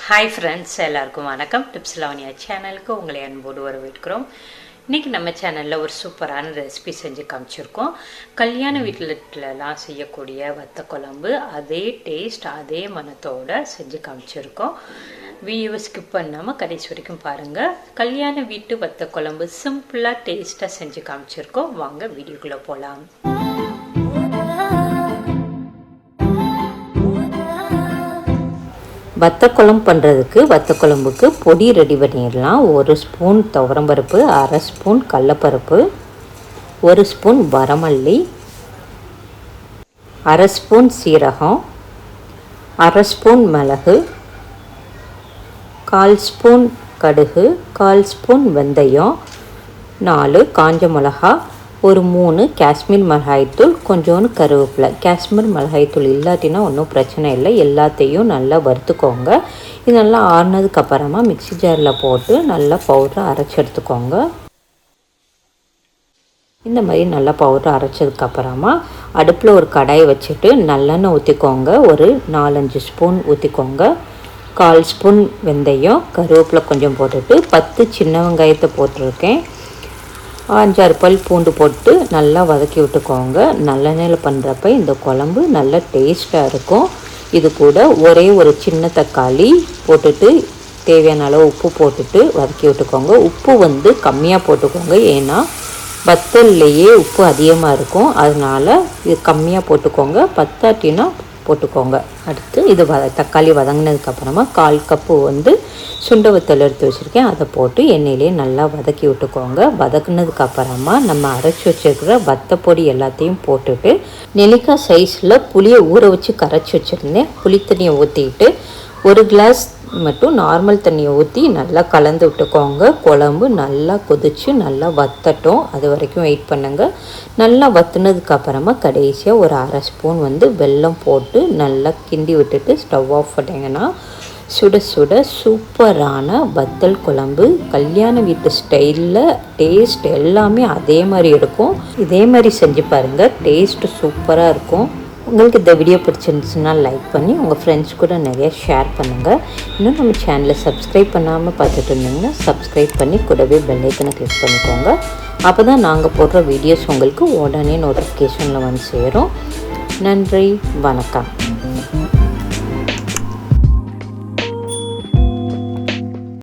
Hi friends, எல்லாருக்கும் வணக்கம். Tips Lavanya சேனலுக்கு உங்களை அன்போடு வரவேற்கிறோம். இன்றைக்கி நம்ம சேனலில் ஒரு சூப்பரான ரெசிபி செஞ்சு காமிச்சிருக்கோம். கல்யாண வீட்டிலலாம் செய்யக்கூடிய வத்த குழம்பு அதே டேஸ்ட் அதே மனத்தோடு செஞ்சு காமிச்சிருக்கோம். வீடியோவை ஸ்கிப் பண்ணாமல் கடைசி வரைக்கும் பாருங்கள். கல்யாண வீட்டு வத்த குழம்பு சிம்பிளாக டேஸ்ட்டாக செஞ்சு காமிச்சிருக்கோம். வாங்க வீடியோக்குள்ளே போகலாம். வத்த குழம்பு பண்ணுறதுக்கு வத்த குழம்புக்கு பொடி ரெடி பண்ணிடலாம். 1 ஸ்பூன் துவரம்பருப்பு, அரை ஸ்பூன் கடலப்பருப்பு, 1 ஸ்பூன் வரமல்லி, அரை ஸ்பூன் சீரகம், அரை ஸ்பூன் மிளகு, 1/4 ஸ்பூன் கடுகு, 1/4 ஸ்பூன் வெந்தயம், 4 காஞ்ச மிளகா, ஒரு 3 காஷ்மீர் மிளகாய்த்தூள், கொஞ்சோண்டு கருவேப்பிலை. காஷ்மீர் மிளகாய்த்தூள் இல்லாட்டினா ஒன்றும் பிரச்சனை இல்லை, எல்லாத்தையும் நல்லா வறுத்துக்கோங்க. இது நல்லா ஆறுனதுக்கப்புறமா மிக்ஸி ஜாரில் போட்டு நல்லா பவுடரை அரைச்சி எடுத்துக்கோங்க. இந்த மாதிரி நல்லா பவுடர் அரைச்சதுக்கப்புறமா அடுப்பில் ஒரு கடாயை வச்சுட்டு நல்லெண்ணெய் ஊற்றிக்கோங்க. ஒரு 4-5 ஸ்பூன் ஊற்றிக்கோங்க. 1/4 ஸ்பூன் வெந்தயம், கருவேப்பிலை கொஞ்சம் போட்டுட்டு 10 சின்ன வெங்காயத்தை போட்டிருக்கேன். 5-6 பல் பூண்டு போட்டு நல்லா வதக்கி விட்டுக்கோங்க. நல்லெண்ணெயில் பண்ணுறப்ப இந்த குழம்பு நல்லா டேஸ்ட்டாக இருக்கும். இது கூட ஒரே ஒரு சின்ன தக்காளி போட்டுட்டு தேவையான அளவு உப்பு போட்டுட்டு வதக்கி விட்டுக்கோங்க. உப்பு கம்மியாக போட்டுக்கோங்க, ஏன்னா வத்தல்லையே உப்பு அதிகமாக இருக்கும். அதனால் இது கம்மியாக போட்டுக்கோங்க, பத்தாட்டினா போட்டுக்கோங்க. அடுத்து இது தக்காளி வதங்கினதுக்கப்புறமா 1/4 கப்பு சுண்டை வத்தல் எடுத்து வச்சுருக்கேன், அதை போட்டு எண்ணெயிலே நல்லா வதக்கி விட்டுக்கோங்க. வதக்குனதுக்கப்புறமா நம்ம அரைச்சி வச்சுருக்கிற வத்தப்பொடி எல்லாத்தையும் போட்டுட்டு நெல்லிக்காய் சைஸில் புளியை ஊற வச்சு கரைச்சி வச்சுருந்தேன். புளி தண்ணியை ஊற்றிட்டு 1 கிளாஸ் மட்டும் நார்மல் தண்ணியை ஊற்றி நல்லா கலந்து விட்டுக்கோங்க. குழம்பு நல்லா கொதித்து நல்லா வத்தட்டும், அது வரைக்கும் வெயிட் பண்ணுங்கள். நல்லா வத்துனதுக்கப்புறமா கடைசியாக ஒரு அரை ஸ்பூன் வெல்லம் போட்டு நல்லா கிண்டி விட்டுட்டு ஸ்டவ் ஆஃப் பண்ணிங்கன்னா சுட சுட சூப்பரான வத்தல் குழம்பு கல்யாண வீட்டு ஸ்டைலில் டேஸ்ட் எல்லாமே அதே மாதிரி இருக்கும். இதே மாதிரி செஞ்சு பாருங்கள், டேஸ்ட்டு சூப்பராக இருக்கும். உங்களுக்கு இந்த வீடியோ பிடிச்சிருந்துச்சுன்னா லைக் பண்ணி உங்கள் ஃப்ரெண்ட்ஸ் கூட நிறைய ஷேர் பண்ணுங்கள். இன்னும் நம்ம சேனலை சப்ஸ்கிரைப் பண்ணாமல் பார்த்துட்டு இருந்தீங்கன்னா சப்ஸ்கிரைப் பண்ணி கூடவே பெல் ஐக்கனை கிளிக் பண்ணிக்கோங்க. அப்போ தான் நாங்கள் போடுற வீடியோஸ் உங்களுக்கு உடனே நோட்டிஃபிகேஷனில் சேரும். நன்றி, வணக்கம்.